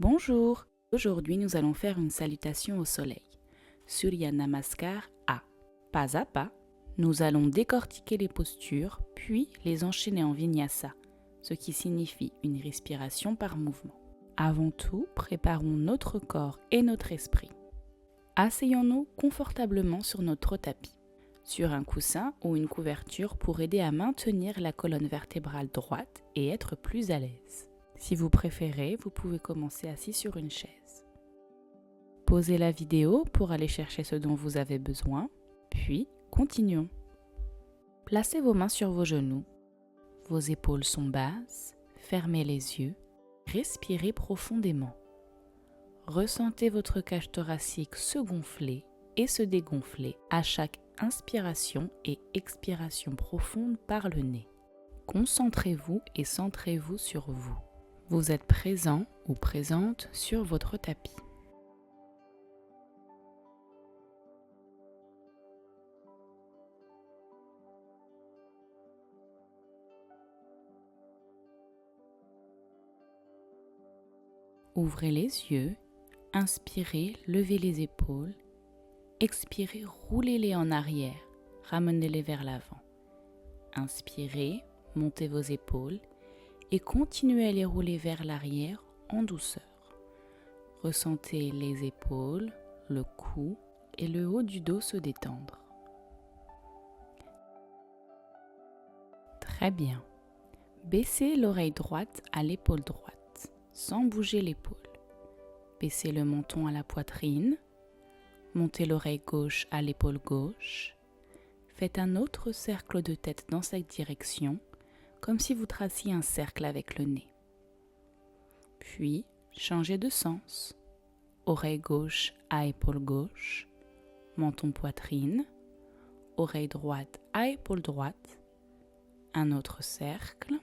Bonjour, aujourd'hui nous allons faire une salutation au soleil. Surya Namaskar A. Pas à pas, nous allons décortiquer les postures, puis les enchaîner en vinyasa, ce qui signifie une respiration par mouvement. Avant tout, préparons notre corps et notre esprit. Asseyons-nous confortablement sur notre tapis, sur un coussin ou une couverture pour aider à maintenir la colonne vertébrale droite et être plus à l'aise. Si vous préférez, vous pouvez commencer assis sur une chaise. Pausez la vidéo pour aller chercher ce dont vous avez besoin, puis continuons. Placez vos mains sur vos genoux, vos épaules sont basses, fermez les yeux, respirez profondément. Ressentez votre cage thoracique se gonfler et se dégonfler à chaque inspiration et expiration profonde par le nez. Concentrez-vous et centrez-vous sur vous. Vous êtes présent ou présente sur votre tapis. Ouvrez les yeux, inspirez, levez les épaules, expirez, roulez-les en arrière, ramenez-les vers l'avant. Inspirez, montez vos épaules et continuez à les rouler vers l'arrière en douceur. Ressentez les épaules, le cou et le haut du dos se détendre. Très bien. Baissez l'oreille droite à l'épaule droite, sans bouger l'épaule. Baissez le menton à la poitrine. Montez l'oreille gauche à l'épaule gauche. Faites un autre cercle de tête dans cette direction, comme si vous traciez un cercle avec le nez. Puis, changez de sens. Oreille gauche à épaule gauche, menton poitrine, oreille droite à épaule droite, un autre cercle.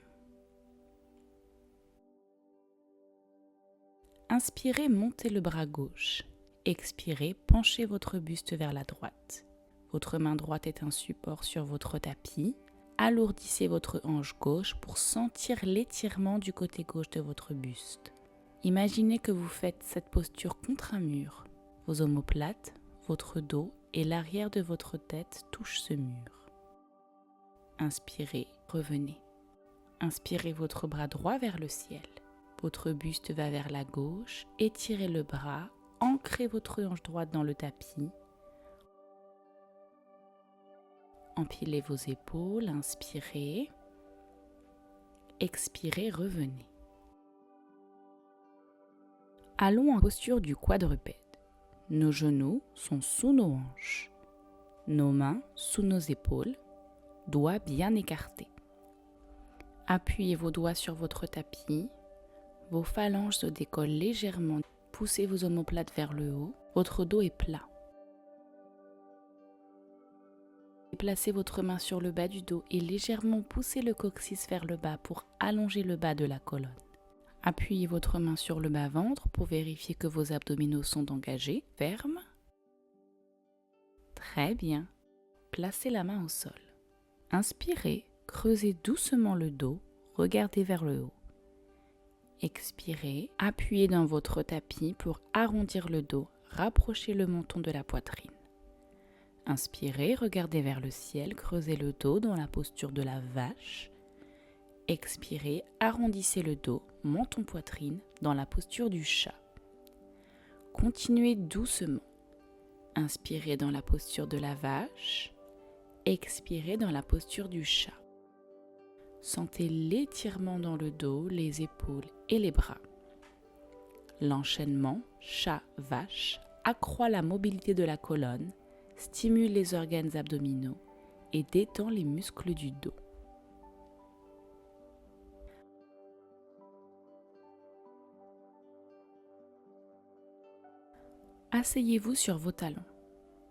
Inspirez, montez le bras gauche. Expirez, penchez votre buste vers la droite. Votre main droite est un support sur votre tapis. Alourdissez votre hanche gauche pour sentir l'étirement du côté gauche de votre buste. Imaginez que vous faites cette posture contre un mur. Vos omoplates, votre dos et l'arrière de votre tête touchent ce mur. Inspirez, revenez. Inspirez votre bras droit vers le ciel. Votre buste va vers la gauche. Étirez le bras, ancrez votre hanche droite dans le tapis. Empilez vos épaules, inspirez. Expirez, revenez. Allons en posture du quadrupède. Nos genoux sont sous nos hanches. Nos mains sous nos épaules, doigts bien écartés. Appuyez vos doigts sur votre tapis. Vos phalanges se décollent légèrement. Poussez vos omoplates vers le haut. Votre dos est plat. Placez votre main sur le bas du dos et légèrement poussez le coccyx vers le bas pour allonger le bas de la colonne. Appuyez votre main sur le bas-ventre pour vérifier que vos abdominaux sont engagés, fermes. Très bien. Placez la main au sol. Inspirez, creusez doucement le dos, regardez vers le haut. Expirez, appuyez dans votre tapis pour arrondir le dos, rapprochez le menton de la poitrine. Inspirez, regardez vers le ciel, creusez le dos dans la posture de la vache. Expirez, arrondissez le dos, menton poitrine, dans la posture du chat. Continuez doucement. Inspirez dans la posture de la vache. Expirez dans la posture du chat. Sentez l'étirement dans le dos, les épaules et les bras. L'enchaînement chat-vache accroît la mobilité de la colonne, stimule les organes abdominaux et détend les muscles du dos. Asseyez-vous sur vos talons.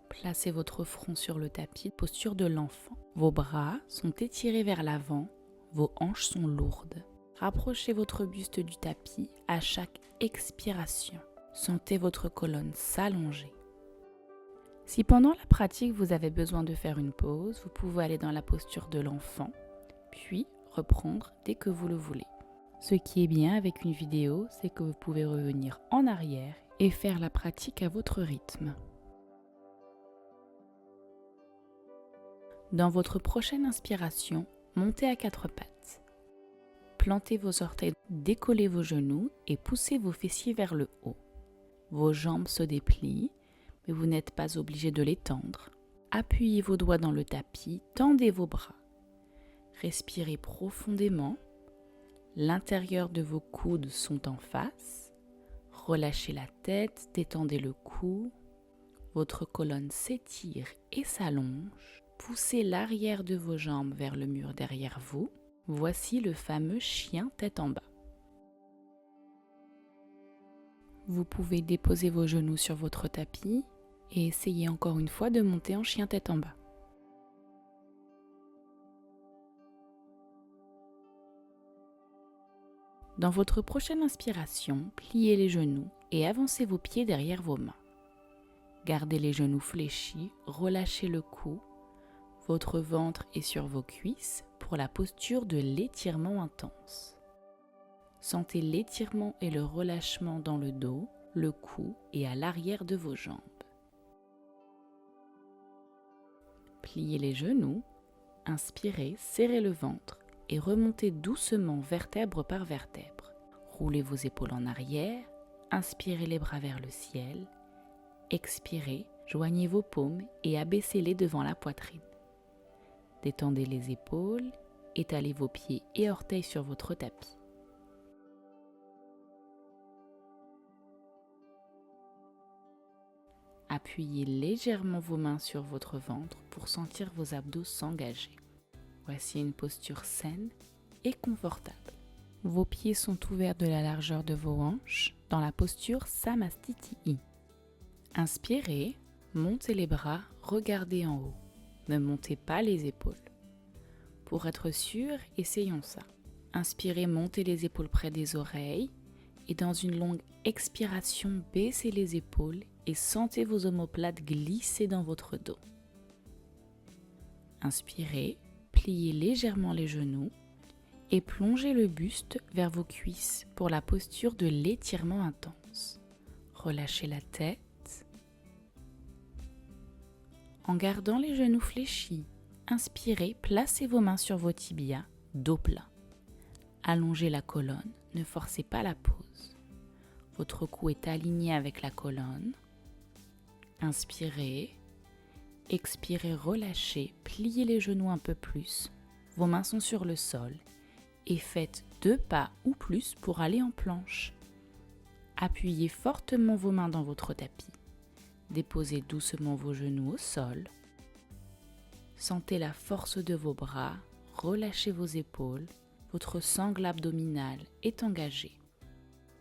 Placez votre front sur le tapis, posture de l'enfant. Vos bras sont étirés vers l'avant, vos hanches sont lourdes. Rapprochez votre buste du tapis à chaque expiration. Sentez votre colonne s'allonger. Si pendant la pratique vous avez besoin de faire une pause, vous pouvez aller dans la posture de l'enfant, puis reprendre dès que vous le voulez. Ce qui est bien avec une vidéo, c'est que vous pouvez revenir en arrière et faire la pratique à votre rythme. Dans votre prochaine inspiration, montez à quatre pattes. Plantez vos orteils, décollez vos genoux et poussez vos fessiers vers le haut. Vos jambes se déplient, mais vous n'êtes pas obligé de les tendre. Appuyez vos doigts dans le tapis, tendez vos bras. Respirez profondément. L'intérieur de vos coudes sont en face. Relâchez la tête, détendez le cou. Votre colonne s'étire et s'allonge. Poussez l'arrière de vos jambes vers le mur derrière vous. Voici le fameux chien tête en bas. Vous pouvez déposer vos genoux sur votre tapis et essayer encore une fois de monter en chien tête en bas. Dans votre prochaine inspiration, pliez les genoux et avancez vos pieds derrière vos mains. Gardez les genoux fléchis, relâchez le cou. Votre ventre est sur vos cuisses pour la posture de l'étirement intense. Sentez l'étirement et le relâchement dans le dos, le cou et à l'arrière de vos jambes. Pliez les genoux, inspirez, serrez le ventre et remontez doucement vertèbre par vertèbre. Roulez vos épaules en arrière, inspirez les bras vers le ciel, expirez, joignez vos paumes et abaissez-les devant la poitrine. Détendez les épaules, étalez vos pieds et orteils sur votre tapis. Appuyez légèrement vos mains sur votre ventre pour sentir vos abdos s'engager. Voici une posture saine et confortable. Vos pieds sont ouverts de la largeur de vos hanches dans la posture Samastiti. Inspirez, montez les bras, regardez en haut. Ne montez pas les épaules. Pour être sûr, essayons ça. Inspirez, montez les épaules près des oreilles et dans une longue expiration, baissez les épaules et sentez vos omoplates glisser dans votre dos. Inspirez, pliez légèrement les genoux et plongez le buste vers vos cuisses pour la posture de l'étirement intense. Relâchez la tête. En gardant les genoux fléchis, inspirez, placez vos mains sur vos tibias, dos plat. Allongez la colonne, ne forcez pas la pose. Votre cou est aligné avec la colonne. Inspirez, expirez, relâchez, pliez les genoux un peu plus. Vos mains sont sur le sol et faites 2 pas ou plus pour aller en planche. Appuyez fortement vos mains dans votre tapis. Déposez doucement vos genoux au sol. Sentez la force de vos bras, relâchez vos épaules. Votre sangle abdominale est engagée.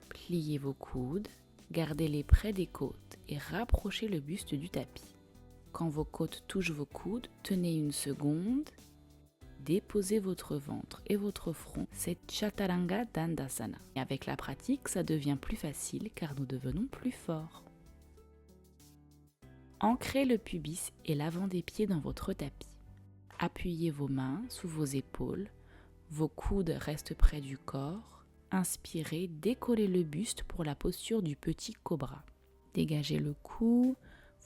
Pliez vos coudes, gardez-les près des côtes et rapprochez le buste du tapis. Quand vos côtes touchent vos coudes, tenez une seconde. Déposez votre ventre et votre front, c'est Chaturanga Dandasana. Et avec la pratique, ça devient plus facile car nous devenons plus forts. Ancrez le pubis et l'avant des pieds dans votre tapis. Appuyez vos mains sous vos épaules, vos coudes restent près du corps. Inspirez, décollez le buste pour la posture du petit cobra. Dégagez le cou,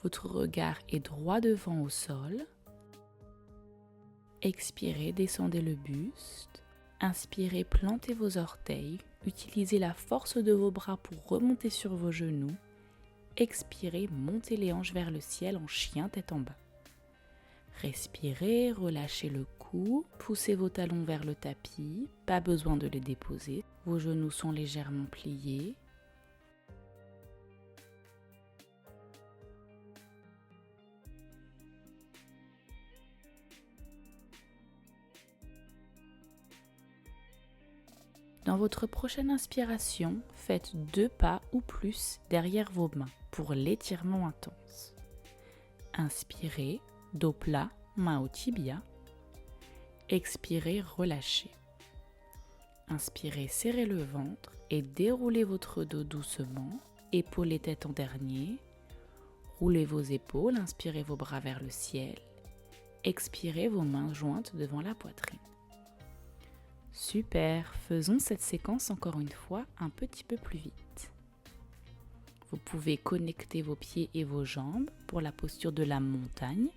votre regard est droit devant au sol. Expirez, descendez le buste. Inspirez, plantez vos orteils. Utilisez la force de vos bras pour remonter sur vos genoux. Expirez, montez les hanches vers le ciel en chien tête en bas. Respirez, relâchez le cou, poussez vos talons vers le tapis, pas besoin de les déposer. Vos genoux sont légèrement pliés. Dans votre prochaine inspiration, faites 2 pas ou plus derrière vos mains pour l'étirement intense. Inspirez, dos plat, main au tibia. Expirez, relâchez. Inspirez, serrez le ventre et déroulez votre dos doucement, épaules et tête en dernier. Roulez vos épaules, inspirez vos bras vers le ciel. Expirez, vos mains jointes devant la poitrine. Super, faisons cette séquence encore une fois un petit peu plus vite. Vous pouvez connecter vos pieds et vos jambes pour la posture de la montagne.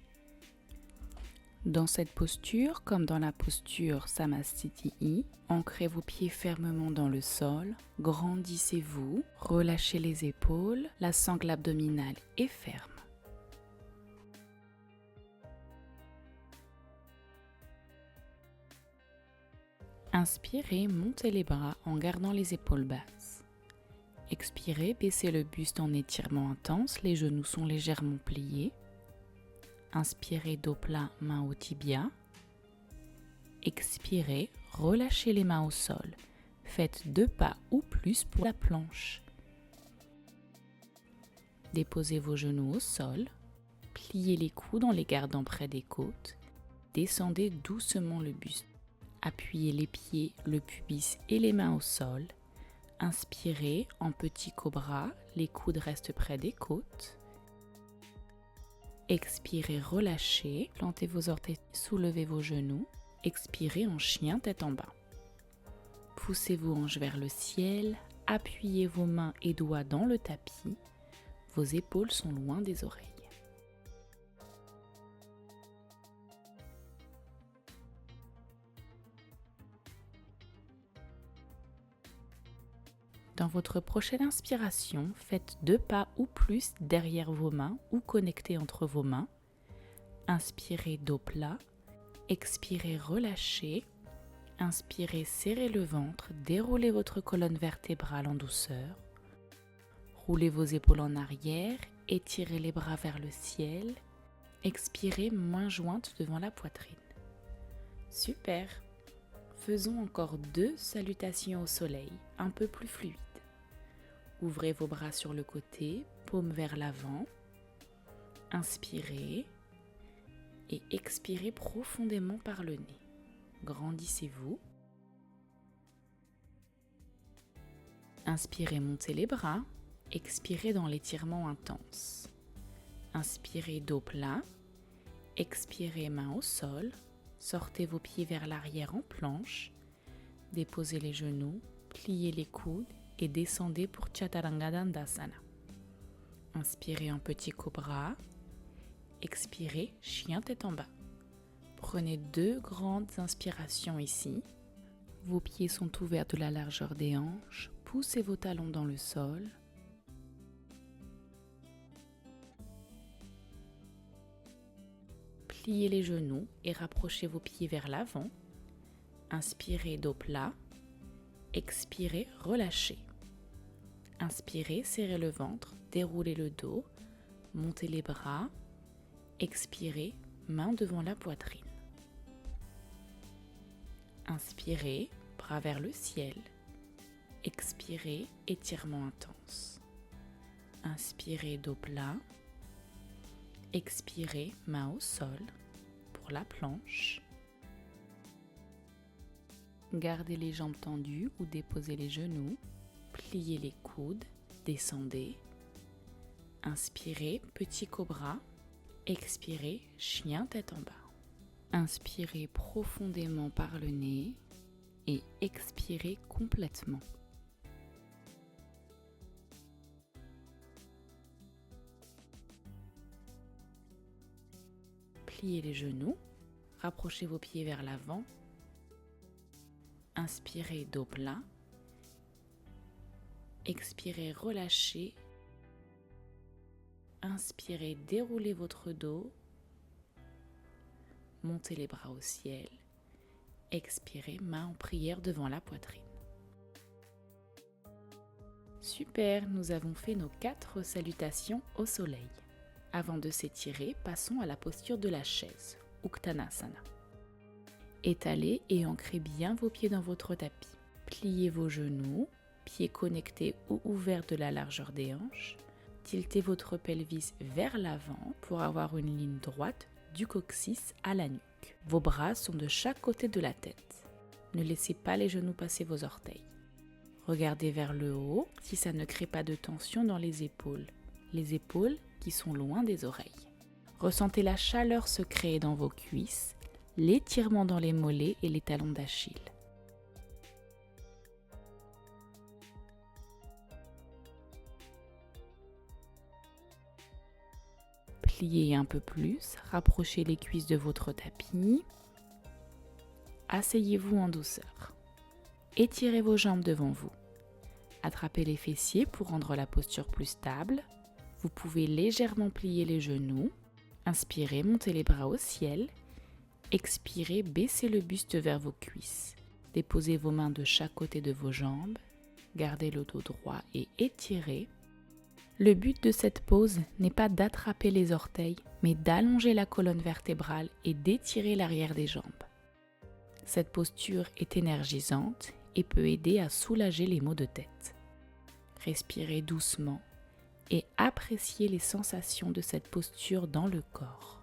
Dans cette posture, comme dans la posture Samastiti, ancrez vos pieds fermement dans le sol, grandissez-vous, relâchez les épaules, la sangle abdominale est ferme. Inspirez, montez les bras en gardant les épaules basses. Expirez, baissez le buste en étirement intense, les genoux sont légèrement pliés. Inspirez, dos plat, main au tibia. Expirez, relâchez les mains au sol. Faites 2 pas ou plus pour la planche. Déposez vos genoux au sol. Pliez les coudes en les gardant près des côtes. Descendez doucement le buste. Appuyez les pieds, le pubis et les mains au sol. Inspirez en petit cobra, les coudes restent près des côtes. Expirez, relâchez, plantez vos orteils, soulevez vos genoux. Expirez en chien tête en bas. Poussez vos hanches vers le ciel, appuyez vos mains et doigts dans le tapis. Vos épaules sont loin des oreilles. Dans votre prochaine inspiration, faites 2 pas ou plus derrière vos mains ou connectés entre vos mains. Inspirez, dos plat. Expirez, relâchez. Inspirez, serrez le ventre, déroulez votre colonne vertébrale en douceur. Roulez vos épaules en arrière, étirez les bras vers le ciel. Expirez, mains jointes devant la poitrine. Super! Faisons encore 2 salutations au soleil, un peu plus fluides. Ouvrez vos bras sur le côté, paume vers l'avant. Inspirez et expirez profondément par le nez. Grandissez-vous. Inspirez, montez les bras. Expirez dans l'étirement intense. Inspirez, dos plat. Expirez, main au sol. Sortez vos pieds vers l'arrière en planche. Déposez les genoux, pliez les coudes et descendez pour Chaturanga Dandasana. Inspirez en petit cobra. Expirez, chien tête en bas. Prenez 2 grandes inspirations ici. Vos pieds sont ouverts de la largeur des hanches. Poussez vos talons dans le sol. Pliez les genoux et rapprochez vos pieds vers l'avant. Inspirez, dos plat. Expirez, relâchez. Inspirez, serrez le ventre, déroulez le dos, montez les bras. Expirez, main devant la poitrine. Inspirez, bras vers le ciel. Expirez, étirement intense. Inspirez, dos plat. Expirez, main au sol pour la planche. Gardez les jambes tendues ou déposez les genoux. Pliez les coudes, descendez. Inspirez, petit cobra. Expirez, chien tête en bas. Inspirez profondément par le nez et expirez complètement. Pliez les genoux, rapprochez vos pieds vers l'avant. Inspirez, dos plat. Expirez, relâchez. Inspirez, déroulez votre dos. Montez les bras au ciel. Expirez, main en prière devant la poitrine. Super, nous avons fait nos 4 salutations au soleil. Avant de s'étirer, passons à la posture de la chaise, Uttanasana. Étalez et ancrez bien vos pieds dans votre tapis. Pliez vos genoux, pieds connectés ou ouverts de la largeur des hanches. Tiltez votre pelvis vers l'avant pour avoir une ligne droite du coccyx à la nuque. Vos bras sont de chaque côté de la tête. Ne laissez pas les genoux passer vos orteils. Regardez vers le haut si ça ne crée pas de tension dans les épaules qui sont loin des oreilles. Ressentez la chaleur se créer dans vos cuisses, l'étirement dans les mollets et les talons d'Achille. Pliez un peu plus, rapprochez les cuisses de votre tapis. Asseyez-vous en douceur. Étirez vos jambes devant vous. Attrapez les fessiers pour rendre la posture plus stable. Vous pouvez légèrement plier les genoux. Inspirez, montez les bras au ciel. Expirez, baissez le buste vers vos cuisses. Déposez vos mains de chaque côté de vos jambes. Gardez le dos droit et étirez. Le but de cette pose n'est pas d'attraper les orteils, mais d'allonger la colonne vertébrale et d'étirer l'arrière des jambes. Cette posture est énergisante et peut aider à soulager les maux de tête. Respirez doucement et appréciez les sensations de cette posture dans le corps.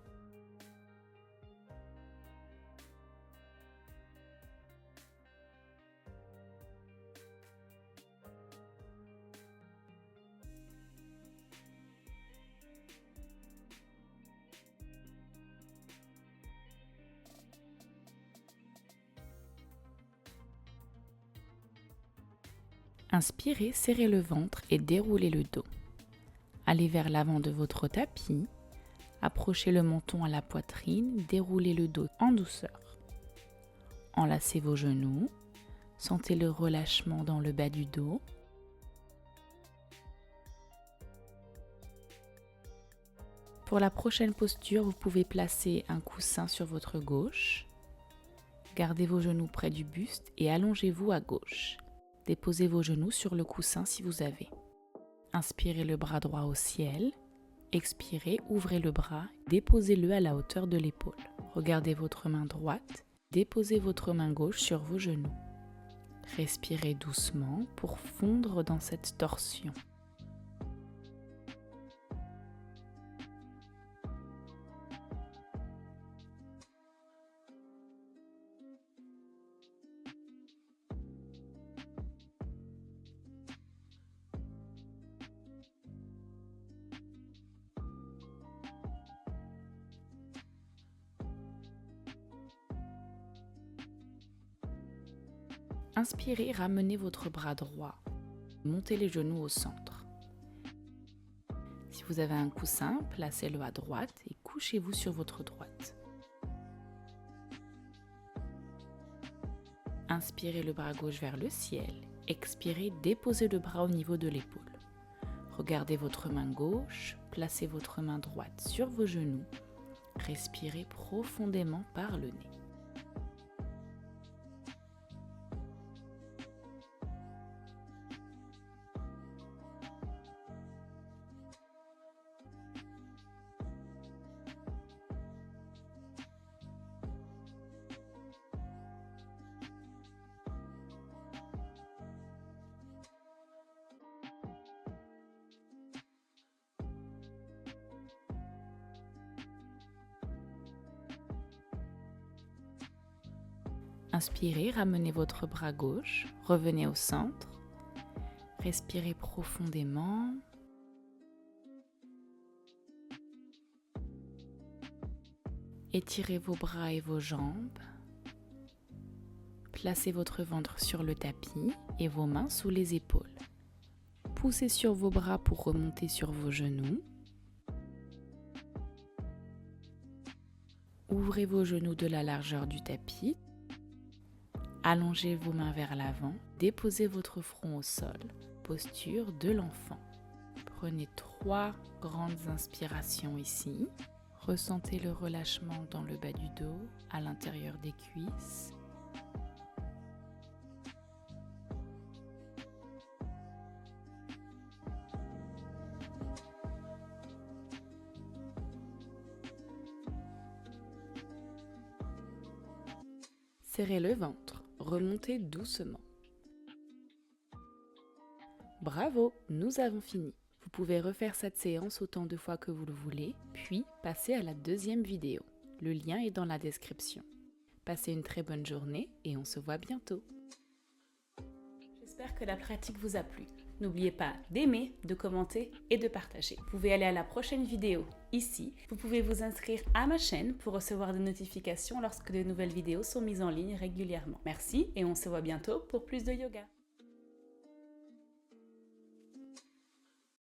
Inspirez, serrez le ventre et déroulez le dos. Allez vers l'avant de votre tapis, approchez le menton à la poitrine, déroulez le dos en douceur. Enlacez vos genoux, sentez le relâchement dans le bas du dos. Pour la prochaine posture, vous pouvez placer un coussin sur votre gauche. Gardez vos genoux près du buste et allongez-vous à gauche. Déposez vos genoux sur le coussin si vous avez. Inspirez le bras droit au ciel. Expirez, ouvrez le bras, déposez-le à la hauteur de l'épaule. Regardez votre main droite, déposez votre main gauche sur vos genoux. Respirez doucement pour fondre dans cette torsion. Inspirez, ramenez votre bras droit. Montez les genoux au centre. Si vous avez un coussin, placez-le à droite et couchez-vous sur votre droite. Inspirez le bras gauche vers le ciel. Expirez, déposez le bras au niveau de l'épaule. Regardez votre main gauche, placez votre main droite sur vos genoux. Respirez profondément par le nez. Inspirez, ramenez votre bras gauche, revenez au centre, respirez profondément. Étirez vos bras et vos jambes. Placez votre ventre sur le tapis et vos mains sous les épaules. Poussez sur vos bras pour remonter sur vos genoux. Ouvrez vos genoux de la largeur du tapis. Allongez vos mains vers l'avant, déposez votre front au sol, posture de l'enfant. Prenez 3 grandes inspirations ici. Ressentez le relâchement dans le bas du dos, à l'intérieur des cuisses. Serrez le ventre. Remontez doucement. Bravo, nous avons fini. Vous pouvez refaire cette séance autant de fois que vous le voulez, puis passer à la deuxième vidéo. Le lien est dans la description. Passez une très bonne journée et on se voit bientôt. J'espère que la pratique vous a plu. N'oubliez pas d'aimer, de commenter et de partager. Vous pouvez aller à la prochaine vidéo ici. Vous pouvez vous inscrire à ma chaîne pour recevoir des notifications lorsque de nouvelles vidéos sont mises en ligne régulièrement. Merci et on se voit bientôt pour plus de yoga.